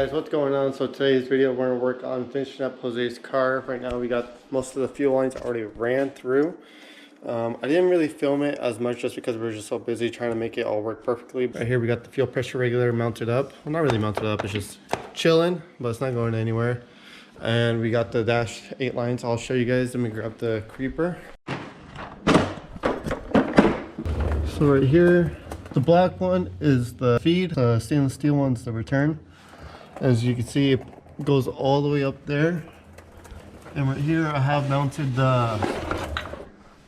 guys, what's going on? So today's video we're going to work on finishing up Jose's car. Right now we got most of the fuel lines already ran through. I didn't really film it as much just because we were just so busy trying to make it all work perfectly. Right here we got the fuel pressure regulator mounted up. Well, not really mounted up, it's just chilling, but it's not going anywhere. And we got the dash 8 lines. I'll show you guys. Let me grab the creeper. So right here, the black one is the feed, the stainless steel one's the return. As you can see, it goes all the way up there. And right here I have mounted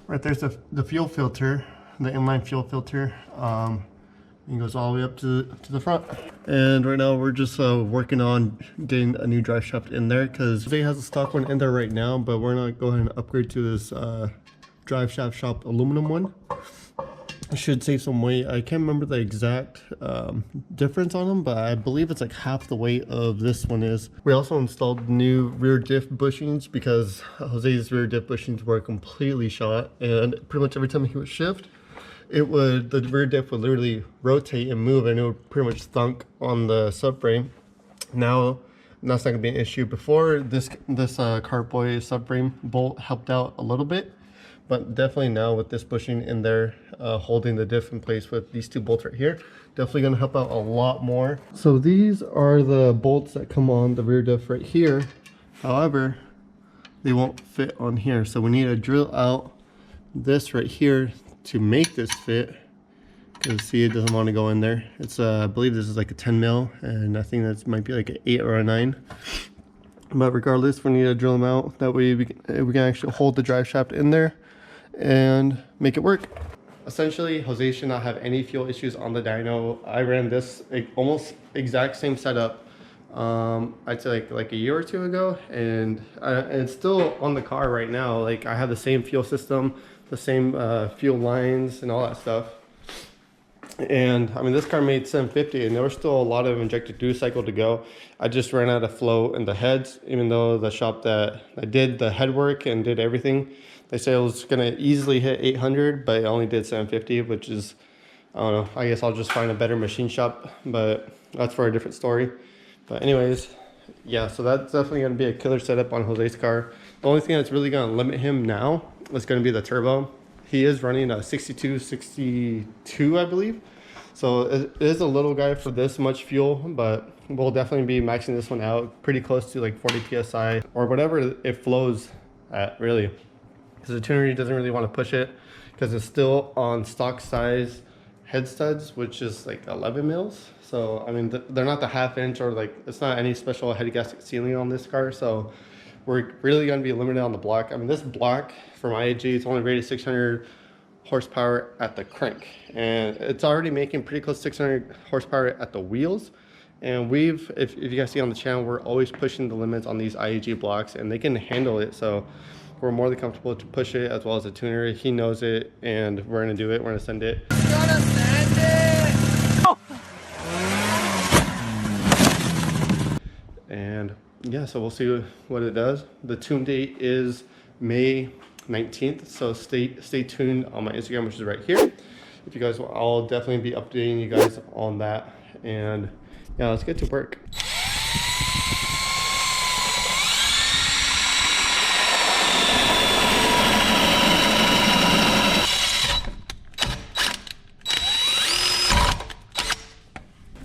right there's the fuel filter, the inline fuel filter. It goes all the way up to the front. And right now we're just working on getting a new drive shaft in there, because Jose has a stock one in there right now, but we're gonna go ahead and upgrade to this drive shaft shop aluminum one. It should save some weight. I can't remember the exact difference on them, but I believe it's like half the weight of this one is. We also installed new rear diff bushings because Jose's rear diff bushings were completely shot, and pretty much every time he would shift, the rear diff would literally rotate and move, and it would pretty much thunk on the subframe. Now that's not gonna be an issue. Before this Carboy subframe bolt helped out a little bit, but definitely now with this bushing in there, holding the diff in place with these two bolts right here, definitely gonna help out a lot more. So these are the bolts that come on the rear diff right here. However, they won't fit on here. So we need to drill out this right here to make this fit. Because see, it doesn't want to go in there. It's I believe this is like a 10 mil, and I think that might be like an 8 or a 9. But regardless, we need to drill them out. That way we can actually hold the drive shaft in there and make it work. Essentially, Jose should not have any fuel issues on the dyno. I ran this almost exact same setup, I'd say like a year or two ago, and it's still on the car right now. Like, I have the same fuel system, the same fuel lines and all that stuff. And I mean, this car made 750, and there was still a lot of injected dew cycle to go. I just ran out of flow in the heads, even though the shop that I did the head work and did everything, they said it was gonna easily hit 800, but it only did 750, which is, I don't know, I guess I'll just find a better machine shop, but that's for a different story. But anyways, yeah, so that's definitely gonna be a killer setup on Jose's car. The only thing that's really gonna limit him now is gonna be the turbo. He is running a 62, I believe. So it is a little guy for this much fuel, but we'll definitely be maxing this one out pretty close to like 40 PSI or whatever it flows at, really. Because the tuner doesn't really want to push it because it's still on stock size head studs, which is like 11 mils. So, I mean, they're not the 1/2 inch, or like, it's not any special head gasket sealing on this car. So we're really going to be limited on the block. I mean, this block from IAG, it's only rated 600 horsepower at the crank, and it's already making pretty close to 600 horsepower at the wheels. And if you guys see on the channel, we're always pushing the limits on these IAG blocks, and they can handle it. So we're more than comfortable to push it, as well as the tuner. He knows it, and we're going to do it. We're going to send it. Gotta send it! Oh. And yeah, so we'll see what it does. The tune date is May 19th, so stay tuned on my Instagram, which is right here. If you guys want, I'll definitely be updating you guys on that. And yeah, let's get to work.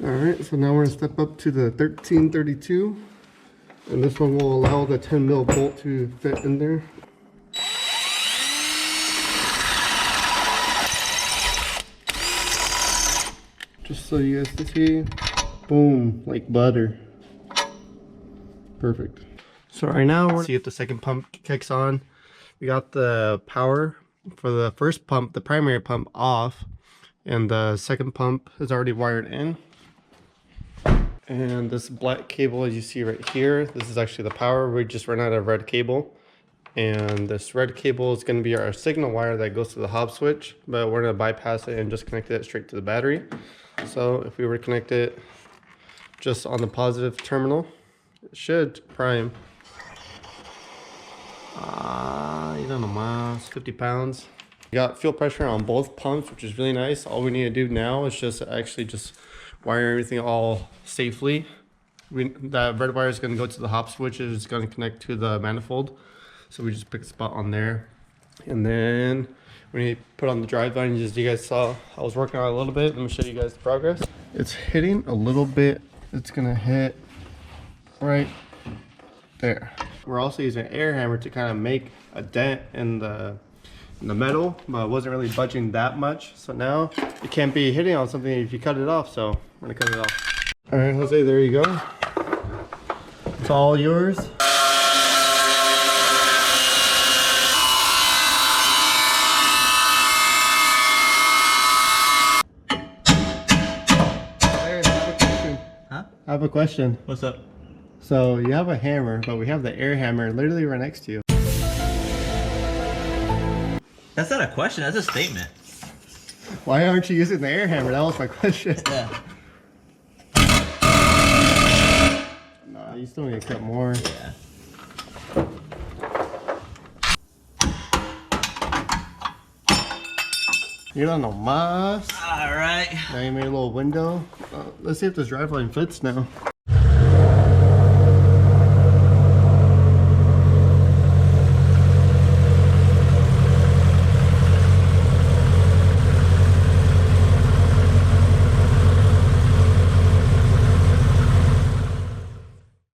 Alright, so now we're gonna step up to the 1332, and this one will allow the 10 mil bolt to fit in there. Just so you guys can see, boom, like butter. Perfect. So right now we're gonna see if the second pump kicks on. We got the power for the first pump, the primary pump, off, and the second pump is already wired in. And this black cable, as you see right here, this is actually the power. We just ran out of red cable. And this red cable is going to be our signal wire that goes to the hob switch, but we're going to bypass it and just connect it straight to the battery. So if we were to connect it just on the positive terminal, it should prime. You don't know, 50 pounds. We got fuel pressure on both pumps, which is really nice. All we need to do now is just wire everything all safely That red wire is going to go to the hop switch. It's going to connect to the manifold. So we just pick a spot on there. And then when you put on the drive line, you guys saw I was working on it a little bit. Let me show you guys the progress. It's hitting a little bit. It's going to hit right there. We're also using an air hammer to kind of make a dent in the metal, but it wasn't really budging that much. So now it can't be hitting on something if you cut it off. So we're going to cut it off. All right, Jose, there you go. It's all yours. I have a question. What's up? So you have a hammer, but we have the air hammer literally right next to you. That's not a question, that's a statement. Why aren't you using the air hammer? That was my question. Yeah. Nah, you still need to cut more. Yeah. You don't know mas. Alright. Now you made a little window. Let's see if this drive line fits now.